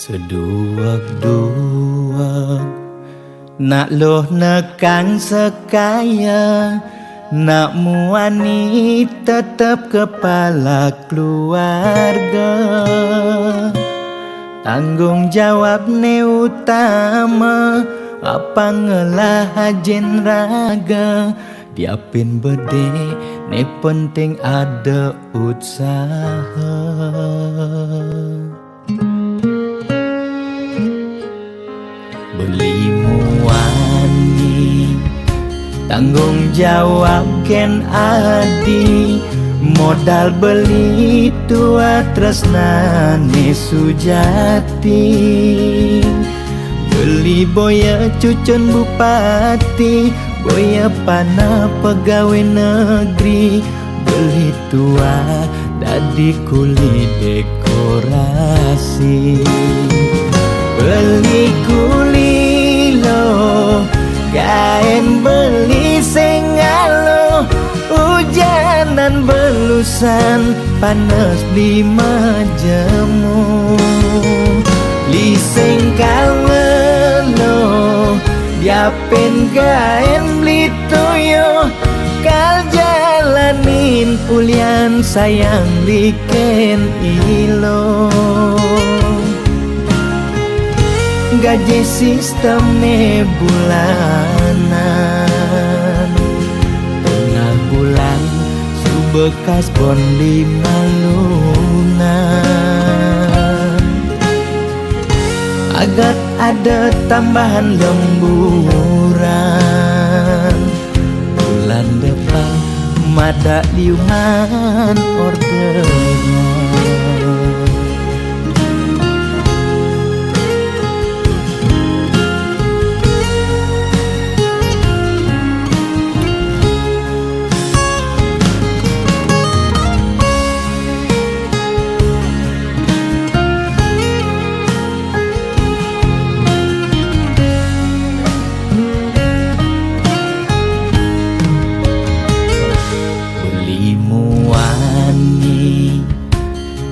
Seduak-duak nak loh nekang sekaya, nak muani tetap kepala keluarga. Tanggung jawab ne utama, apa ngelah hajen raga. Diapin bede ne penting ada usaha. Beli muani tanggung jawab ken adi, modal beli tua tresnane sujati. Beli boya cucun bupati, boya pana pegawai negeri. Beli tua dadi kuli dekorasi. Beli kuli lo, kain beli sengalo. Hujanan belusan, panas beli majemu. Li sengkalo, diapin kain beli toyo. Kal jalanin pulian sayang liken ilo. Gaji sistem ne bulanan, tengah bulan subekas bon di malungan. Agar ada tambahan lemburan, bulan depan mada liuman ordernya.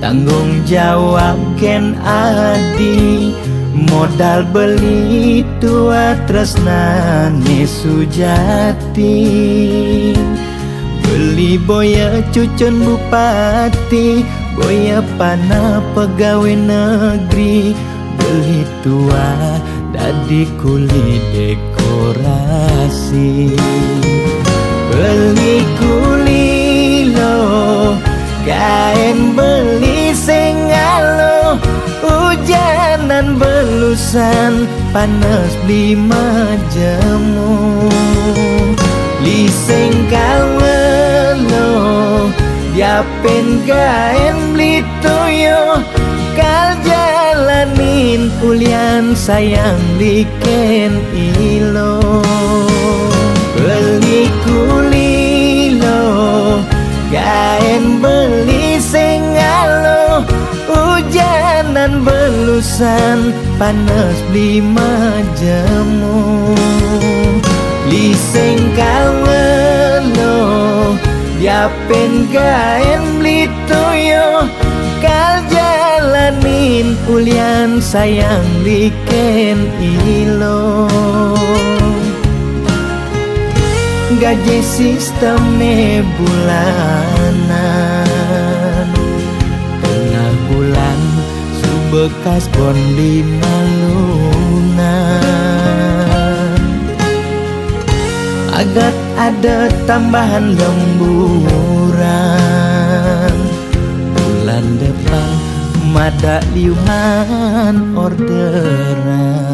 Tanggung jawab ken adi, modal beli tua tresnane sujati. Beli boya cucun bupati, boya pana pegawai negeri. Beli tua dadi kuli dekorasi. Beli kuli lo, kain beli sengalo. Hujanan belusan, panas beli majemu. Li sengkalo, diapin kain beli toyo. Kal jalanin pulian sayang liken ilo. Beli kuli lo, kain beli sengalo. Hujanan belusan, panas beli majemu. Li sengkalo, diapin kain beli toyo. Kal jalanin pulian sayang liken ilo. Gaji sistem ne bulanan, tengah bulan subekas bon di malungan. Agar ada tambahan lemburan, bulan depan mada liuman orderan.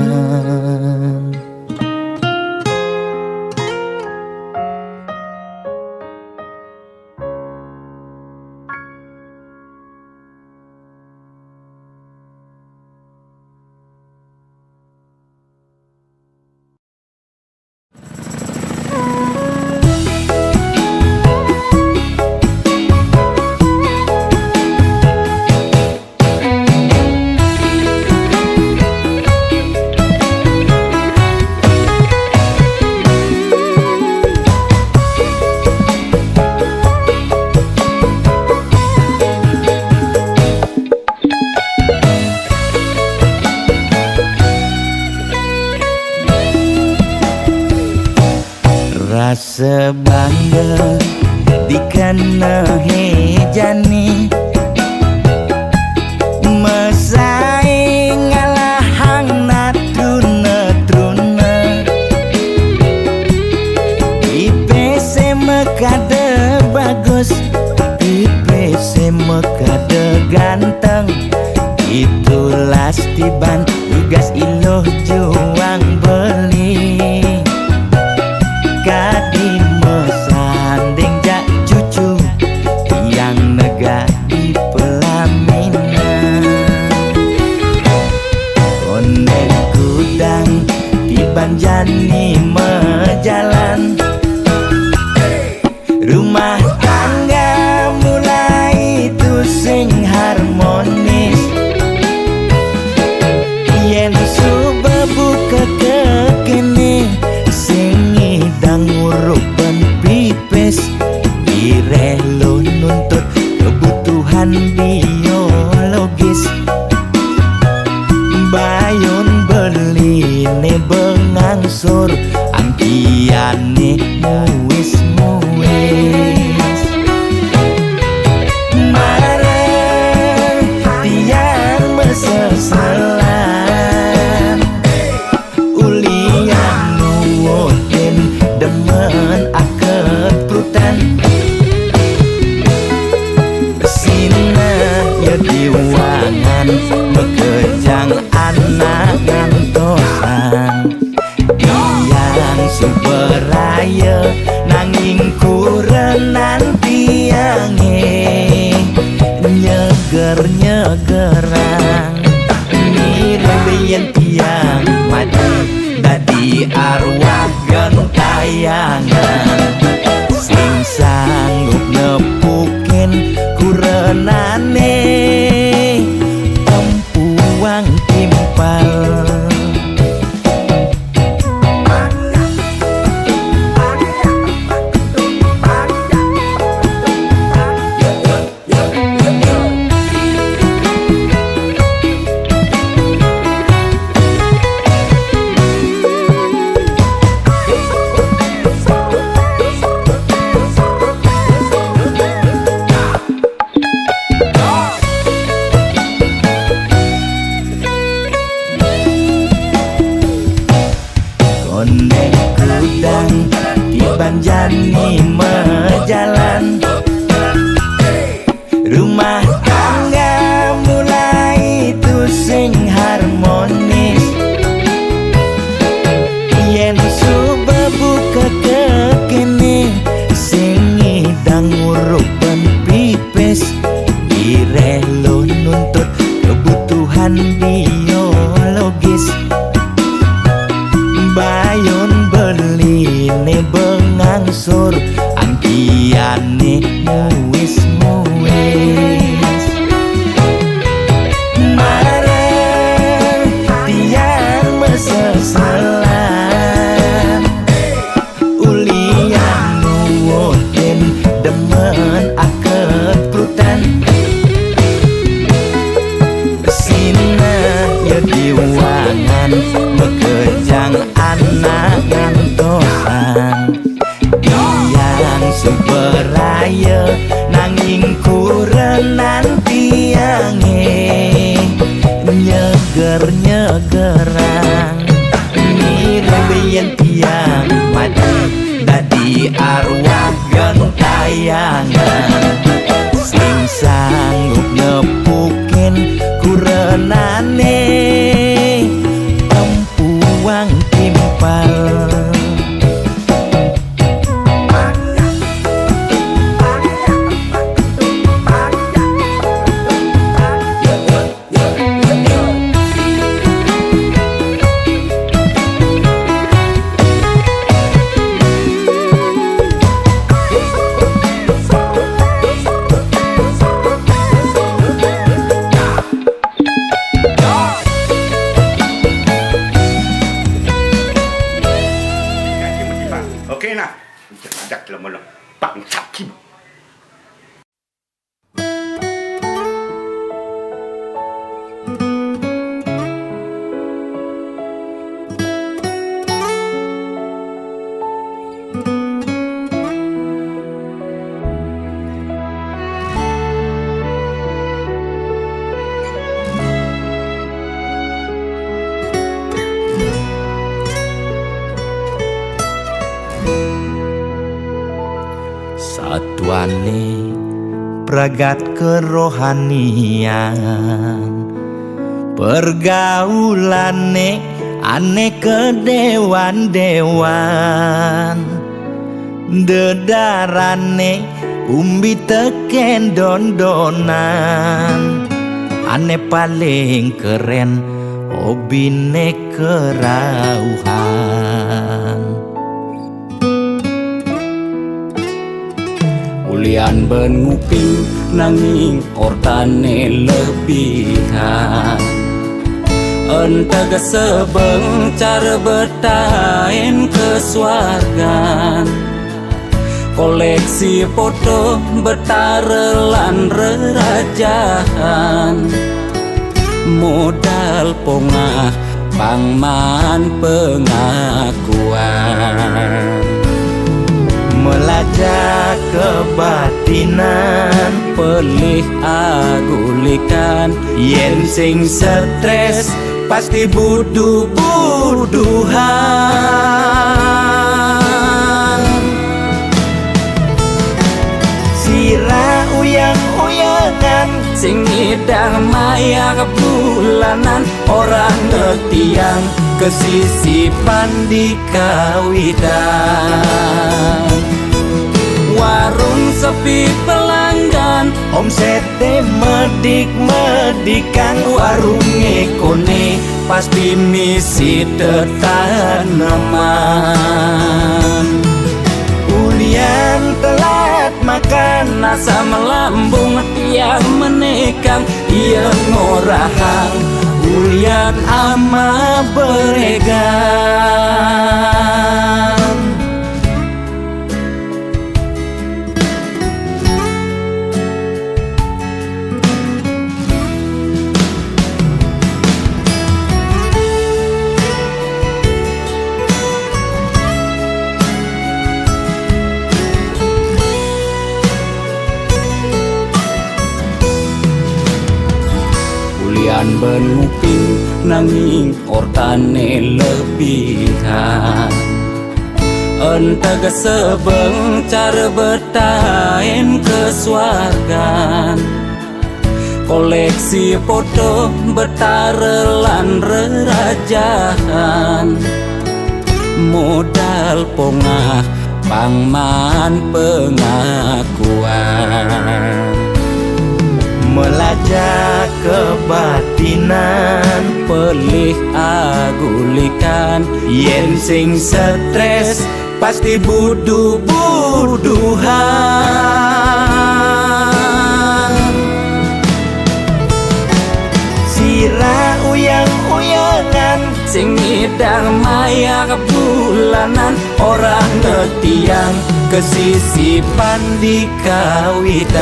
sebangga dikena hejani mesaing ngalahang natruna IPC mekade bagus IPC mekade ganteng itulah tiban tugas iloh juang beli kadi mesanding jak cucu yang nega di pelaminan konek kudang di banjani mejalan rumah tangga mulai tusing harmonis yen suba buka kekene sing ngidang ngurupan pipes direlo nuntut kebutuhan biologis bayon beli ne bengangsur angkiane muis marah tiang mesesalan ulian nuwotin demen akep prutan sina ya diwangan bekejang anak ngantosan yang superaya nanging kurenan tiange nyeger-nyegerang mirip tiang mati dadi arwah gentayangan sing sanggup nepukin kurenane tempuang timpal konek kudang di banjani mejalan rumah tangga mulai tusing harmonis yen suba buka kekene sing ngidang ngurupan pipes direlo nuntut kebutuhan biologis bayon beli ne bengangsur angkiane muis marah tiang mesesalan ulian nuwotin demen akep prutan sina ya diwangan bekejang anak ngantosan yang superaya nanging kurenan tiange nyeger-nyegerang mirip tiang mati dadi arwah gentayangan sing sanggup nepukin kurenane tempuang timpal dewane pragat kerohanian, pergaulane aneh kedewan-dewan, dedarane umbi teken don-donan, aneh paling keren hobine kerauhan. Ulian ben nguping nanging ortane lebihan, entega sebeng cara bertain kesuargan, koleksi foto betarelan rerajahan, modal pongah pangman pengakuan, melajak kebatinan, pelih agulikan, yen sing stres pasti buduh-buduhan. Sira uyang-uyangan, sing ngidang maya bulanan, orang ngetiang kesisipan di kawitan. Warung sepi pelanggan, omsete medik-medikan, warung ekone pasti misi tetaneman. ulian telat makan, Nasa melambung yang menekang, ia ngorahang ulian ama beregan. Ulian ben nguping nanging ortane lebihan, entega sebeng cara bertain kesuargan, koleksi foto betarelan rerajahan, modal pongah pangman pengakuan, melajak kebatinan, pelih agulikan, yen sing stres pasti buduh-buduhan. Sira uyang-uyangan, sing ngidang maya bulanan, orang ngetiang kesisipan di kawitan.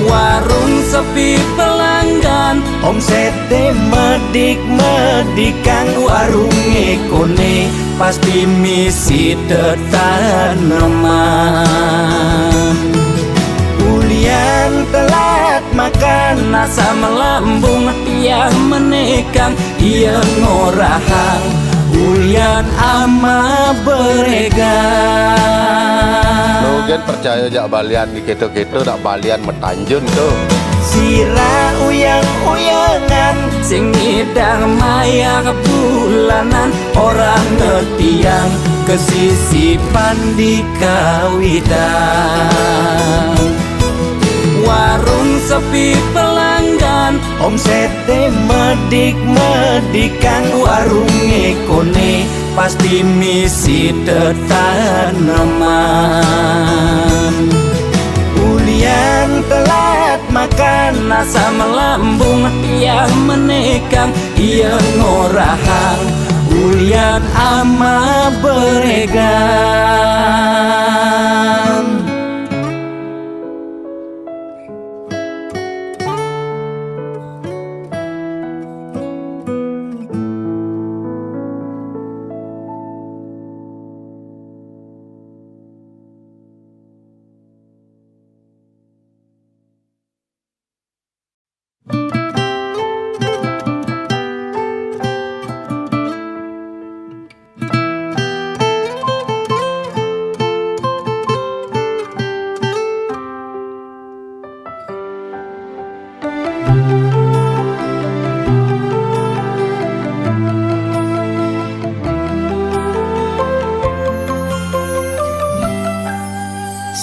Warung sepi pelanggan, omsete medik-medikan, warung ekone pasti misi tetaneman. ulian telat makan, Nasa melambung yang menekang, ia ngorahang ulian ama beregan. Logan percaya jak balian di keto-keto nak balian metanjun tu. sira uyang-uyangan, Sing ngidang maya bulanan, orang ngetiang kesisipan di kawitan. Warung sepi pelanggan, omsete medik-medikan, warung ekone pasti misi tetaneman. ulian telat makan, Nasa melambung yang menekang, ia ngorahang ulian ama beregan.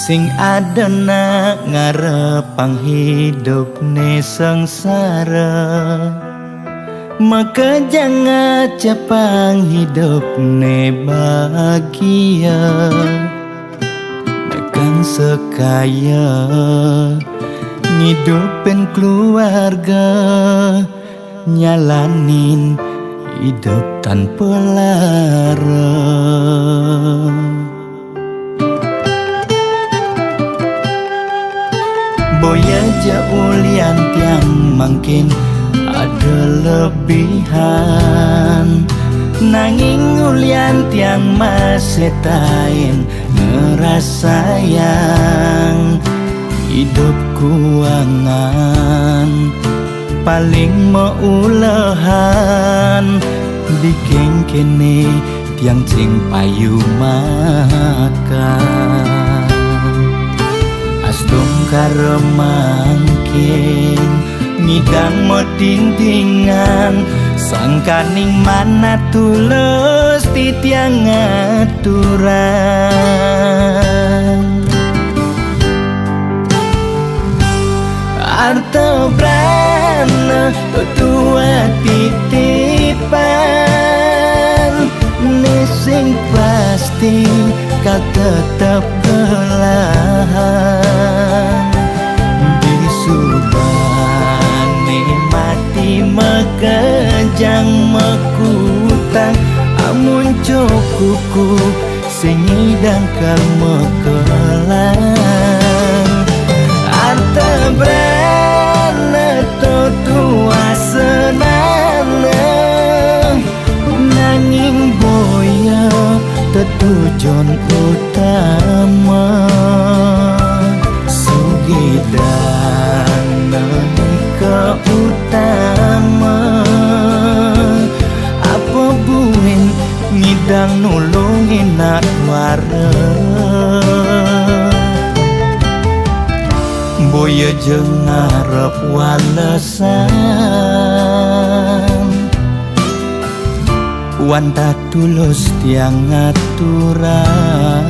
Sing adana ngarepang hidup ne sengsara, maka jangan cepang hidup ne bahagia. Megang sekaya ngidupin keluarga, nyalanin hidup tanpa lara. Boya jaulian tiang mungkin ada lebihan, nanging ulian tiang masih tain ngerasayang hidup kuangan paling meulehan bikin kene tiang cing payu makan. Astung karemangkin ngidang mo dindingan, sangkaning mana tulus titiang aturan. Arta brana tua titipan, nesing pasti kau tetap belahan. Disubani mati mekejang mekutang, amun cukuku sing ngidang kal mekelang. Arta brana tua senana, nanging boya tetujuan utama. Sugidana ke utama, apa buin ngidang nulungin atwara. Boya jeung ngarep walesan, wanta tulus tiang aturan.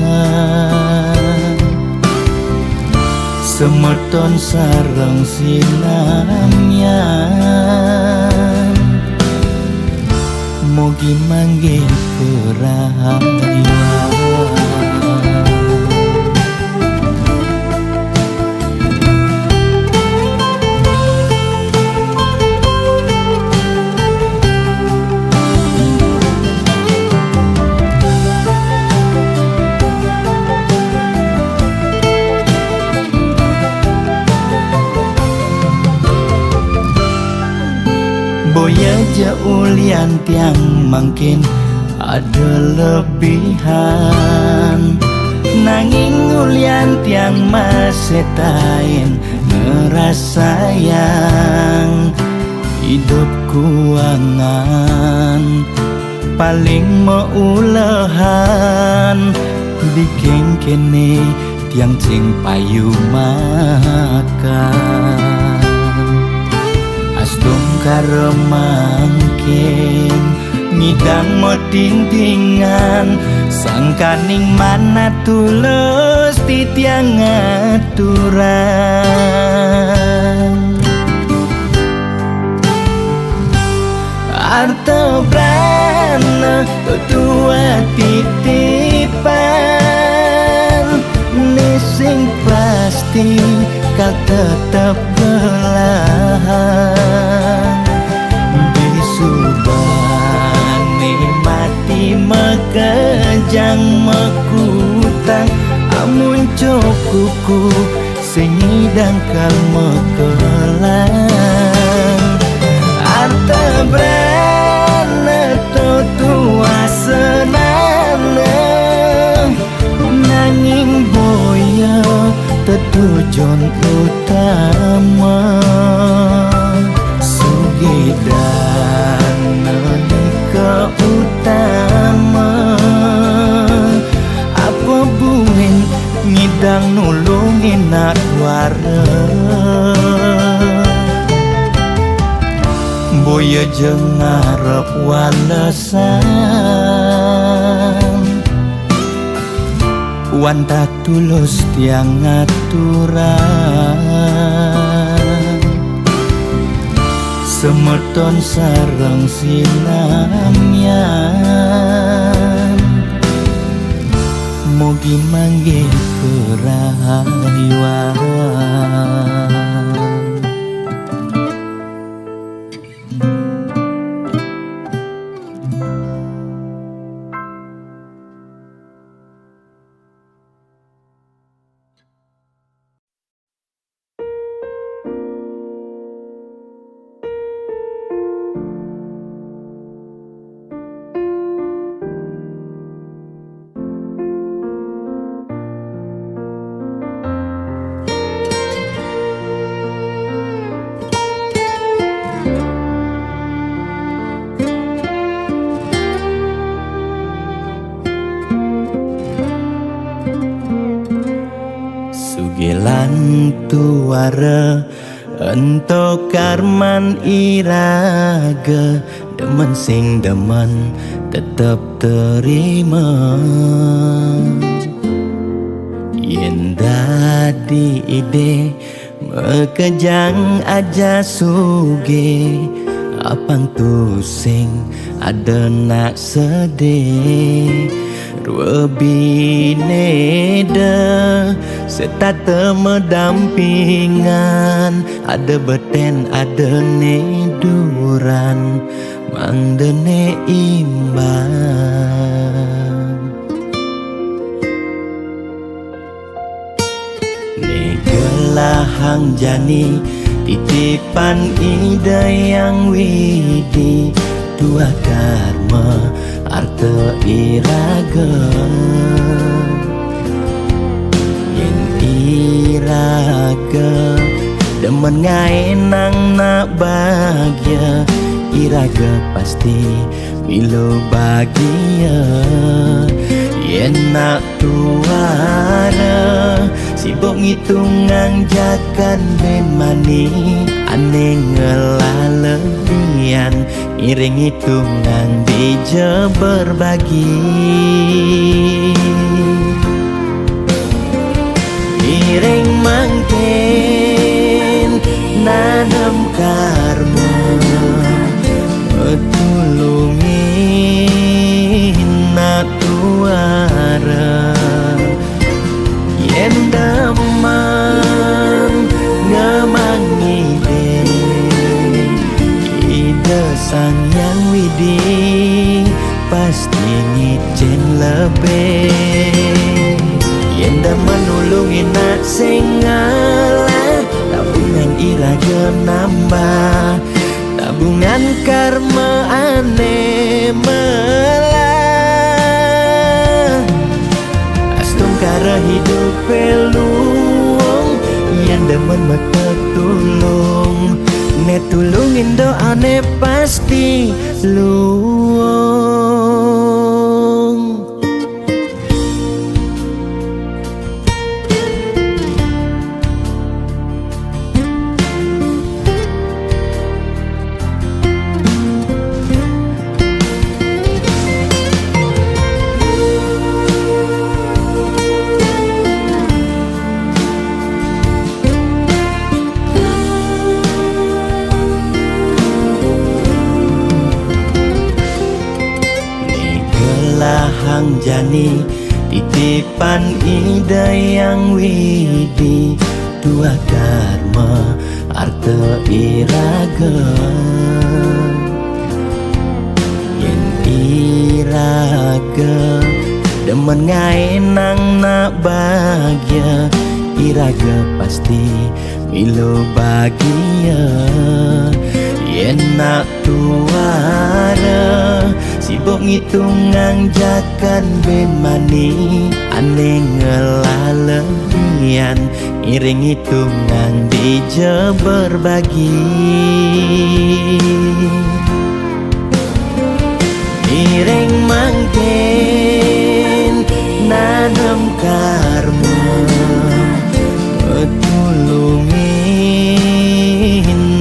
Semeton sareng sinamyan, mugi manggih kerahayan. Boya jaulian tiang mungkin ada lebihan, nanging ulian tiang masih tain ngerasayang hidup kuangan paling meulehan bikin kene tiang cing payu makan. Astung karemangkin ngidang mo dindingan, sangkaning mana tulus titiang aturan. Arta brana tua titipan, nesing pasti kau tetap belahan. Disubani mati mekejang mekutang, amun cukuku sing ngidang kal mekelang. Arta brana tua senana, nanging boya tetujuan utama. Sugidana ke utama, apa buin ngidang nulungin atwara. Boya jeung ngarep walesan, wan tak tulus tiang aturan semeton sareng sinamyan mugi manggih kerahayuan. Sugilan tuara ento karman iraga demen sing demen tetep terima yen dadi ide mekejang aja suge apang tusing ada nak sedih dua bineda serta medampingan ada beten ada neduran mangdene imbang negelahang jani titipan ide yang widi dua karma arta iraga yang iraga demen ngaenang nak bahagia iraga pasti milo bahagia yen nak tuara sibuk ngitungan jakan ben mani aneh ngelalebian iring hitungan bija berbagi iring mangken nanam karma tulungin nak tuara yen damang ngemangi sang yang widi pasti ngicen lebih yen dah menulungi nak singala tabungan iraga nambah tabungan karma aneh melah astung kara hidup peluang yang demen mata tulung ne tulungin doane pasti luang. Hang jani titipan ide yang widi dua karma arta iraga yen iraga demen ngaenang nak bahagia iraga pasti milo bahagia yen nak tuara sibuk ngitungan jakan ben mani aneh ngelalebian iring hitungan bija berbagi iring mangken nanam karma tulungin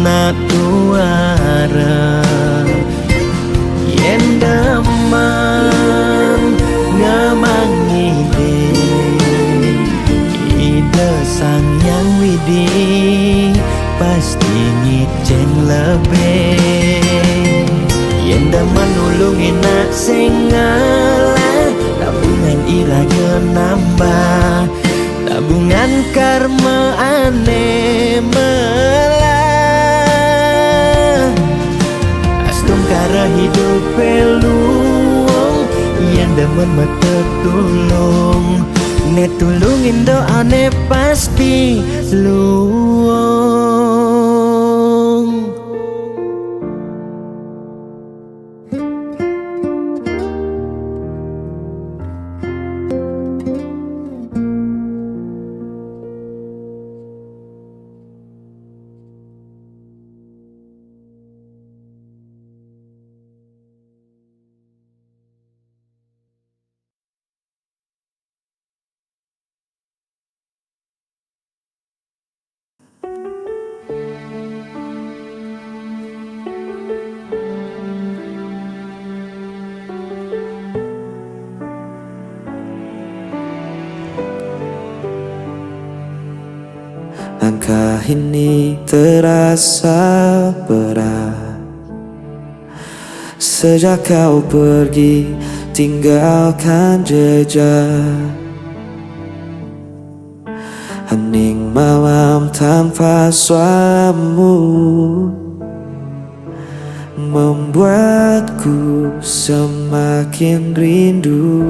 nak tuara yen damang ngemangi pasti ngiceng lebih. Yen daman nulungi nak sing ngalah, tabungan iranya nambah, tabungan karma ane melah. Astung kara hidup peluang, yen daman mata tulung, ne tulungin doane pasti luang. Langkah ini terasa berat sejak kau pergi tinggalkan jejak. Hening malam tanpa suaramu membuatku semakin rindu.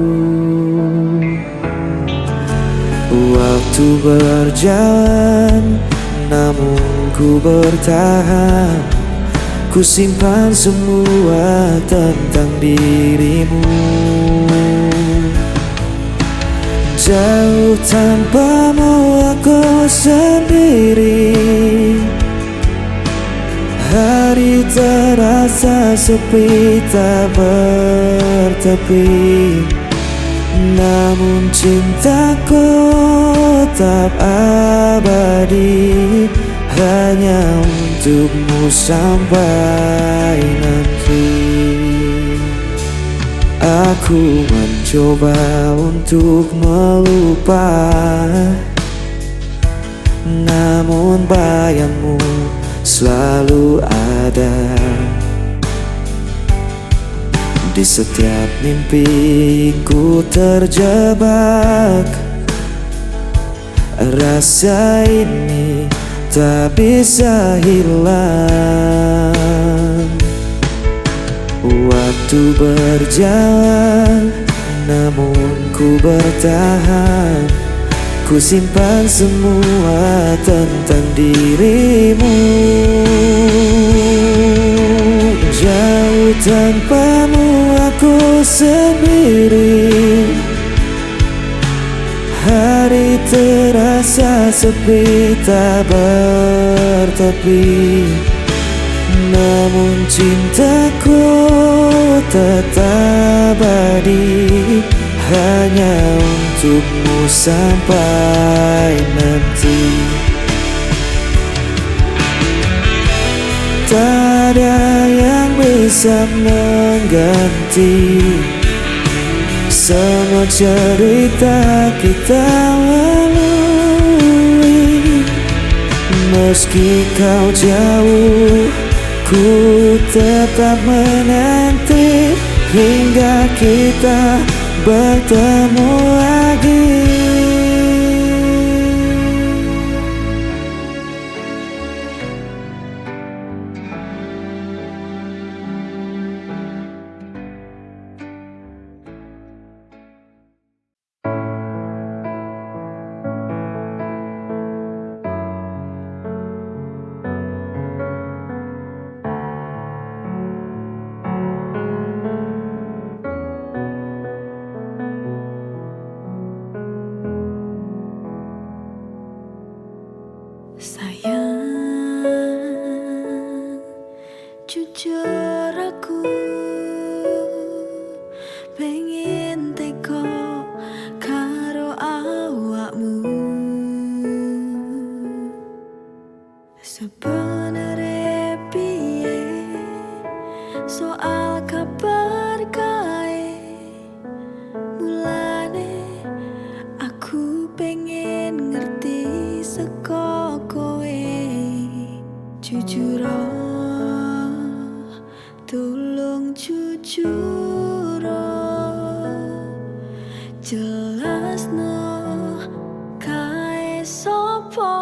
Waktu berjalan, namun ku bertahan. Ku simpan semua tentang dirimu. Jauh tanpamu aku sendiri. Hari terasa sepi tak bertepi, namun cintaku tetap abadi, hanya untukmu sampai nanti. Aku mencoba untuk melupa, namun bayangmu selalu ada di setiap mimpiku terjebak. Rasa ini tak bisa hilang. Waktu berjalan, namun ku bertahan. Ku simpan semua tentang dirimu. Jauh tanpamu aku sendiri. Hari terasa sepi tak bertepi, namun cintaku tetap abadi, hanya untukmu sampai nanti. Tak ada yang bisa mengganti semua cerita kita lalui. Meski kau jauh, ku tetap menanti hingga kita bertemu lagi. Sayang, jujur aku pengen teko karo awakmu. Sebenere piye soal kabar kae, mulane aku pengen ngerti seko kowe. Jujur tulung jujur jelasno kae sopo.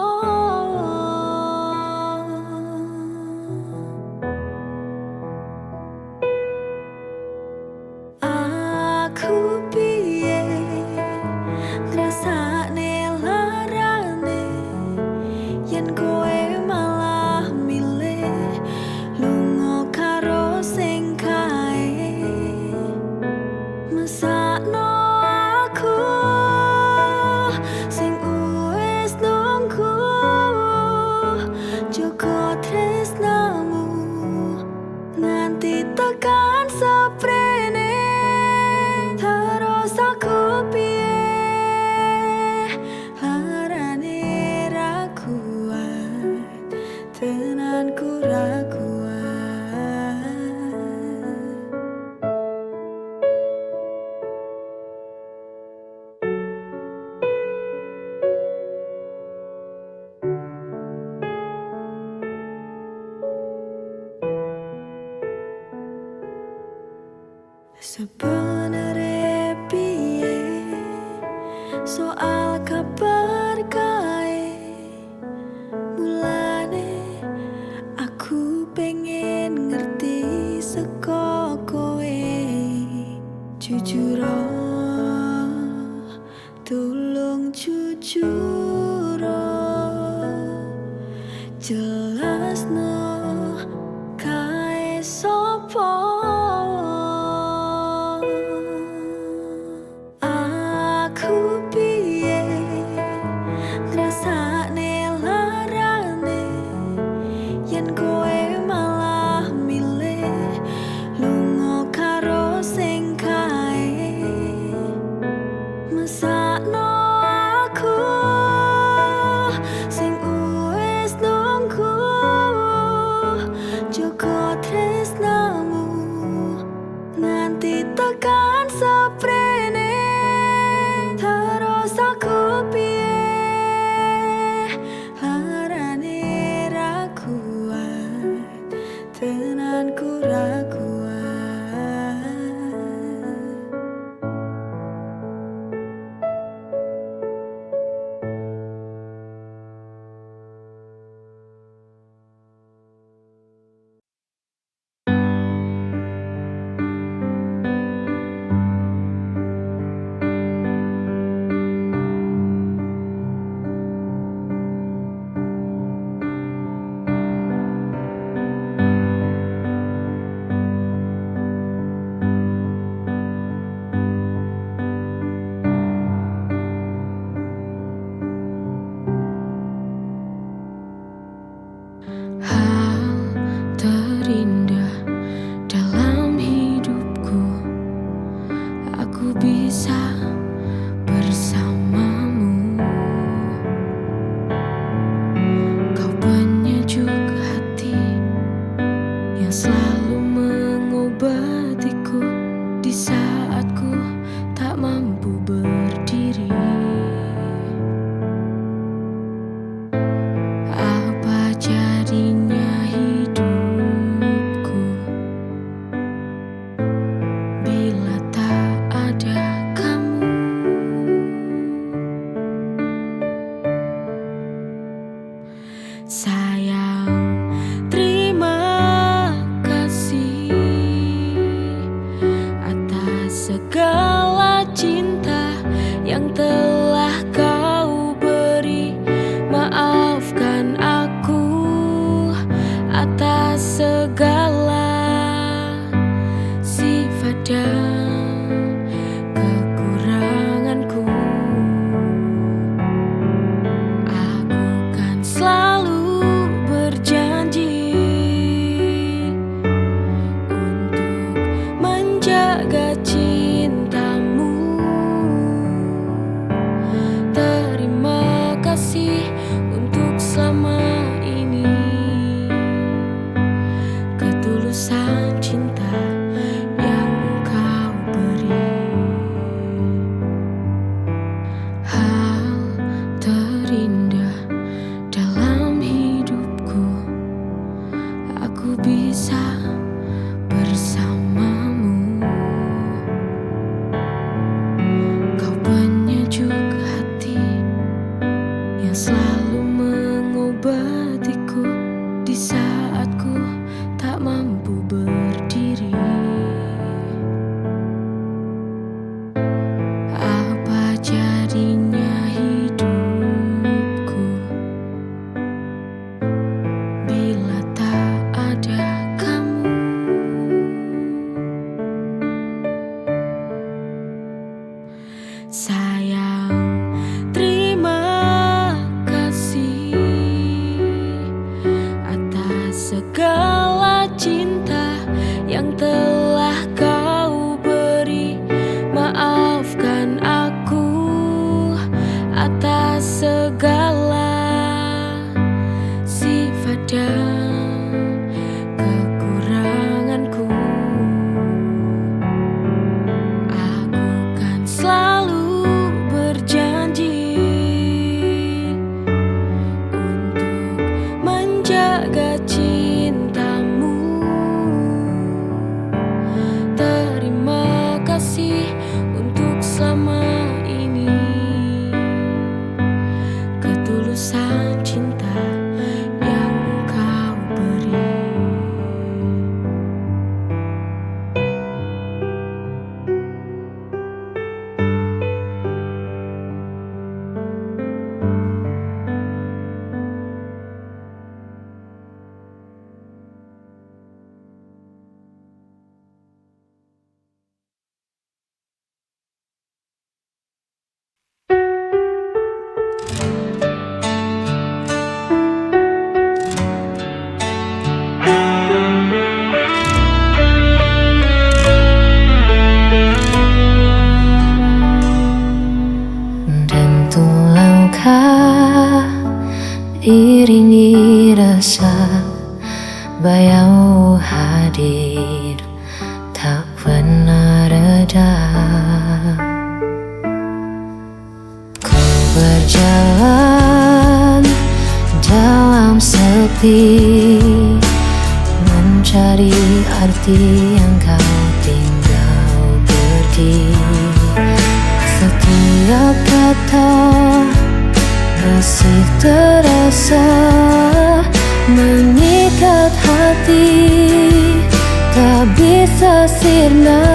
Aku piye ngrasakne larane yen kowe malah milih lunga karo sing kae mesakno aku sing wis nunggu joko tresnamu nganti tekan seprene. Terus aku piye larane ra kuat tenan ku ra kuat. Sebenarnya piye soal kabar kae mulane aku pengen ngerti saka kowe. Jujur tulung jujur jelasno kae sopo. Aku piye ngrasakne larane yen kowe malah milih lunga karo sing kae mesakno aku sing wis nunggu joko tresnamu nganti tekan seprene. Terus aku piye larane ra kuat tenan ku ra kuat. bisa bersamamu. Kau penyejuk hati yang selalu mengobatiku di saat ku tak mampu berdiri. Apa jadinya hidupku bila tak ada kamu? Sayang, terima kasih atas segala cinta yang telah kau beri. Maafkan aku atas segala sifat dan kekuranganku. Aku kan selalu berjanji untuk menjaga cintamu. Terima kasih untuk selama ini, ketulusan cinta yang kau beri. Tentu langkah iringi rasa bayau hadir tak pernah reda. Ku berjalan dalam sepi, mencari arti yang kau tinggal pergi. Setiap kata masih terasa mengikat hati, tak bisa sirna.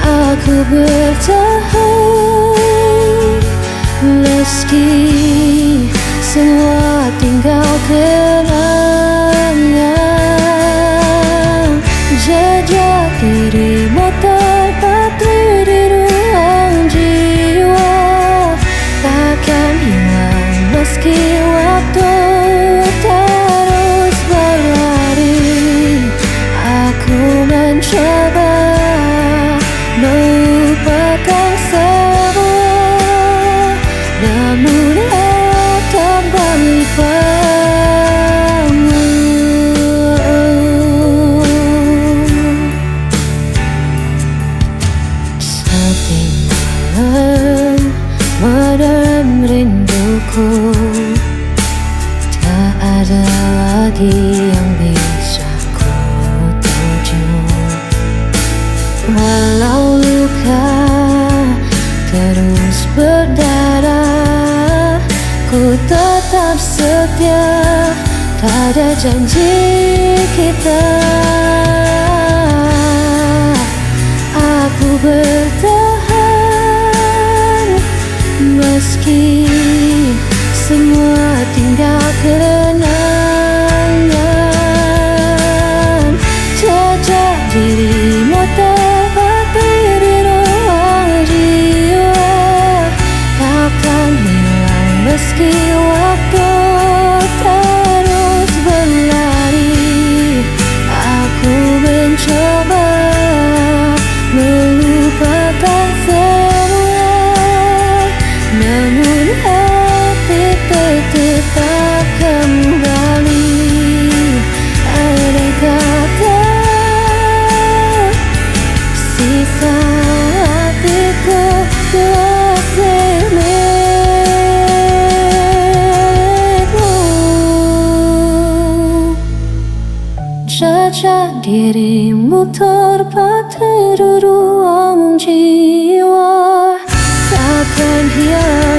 Aku bertahan meski semua tinggal kenangan. Jejak dirimu terpatri di ruang jiwa, takkan hilang meski waktu terus berlari. Aku mencoba melupakan semua, namun tak berlipat. Menerem rinduku, tak ada lagi yang bisa ku tuju. Walau luka terus berdarah, ku tetap setia, tak ada janji kita. Aku bertahan meski semua tinggal kenangan. Jejak dirimu terpatri di ruang jiwa, takkan hilang meski waktu terus berlari. Aku mencoba melupakan semua, namun hati tetap saja dirimu terpatri di ruang jiwa. Takkan hilang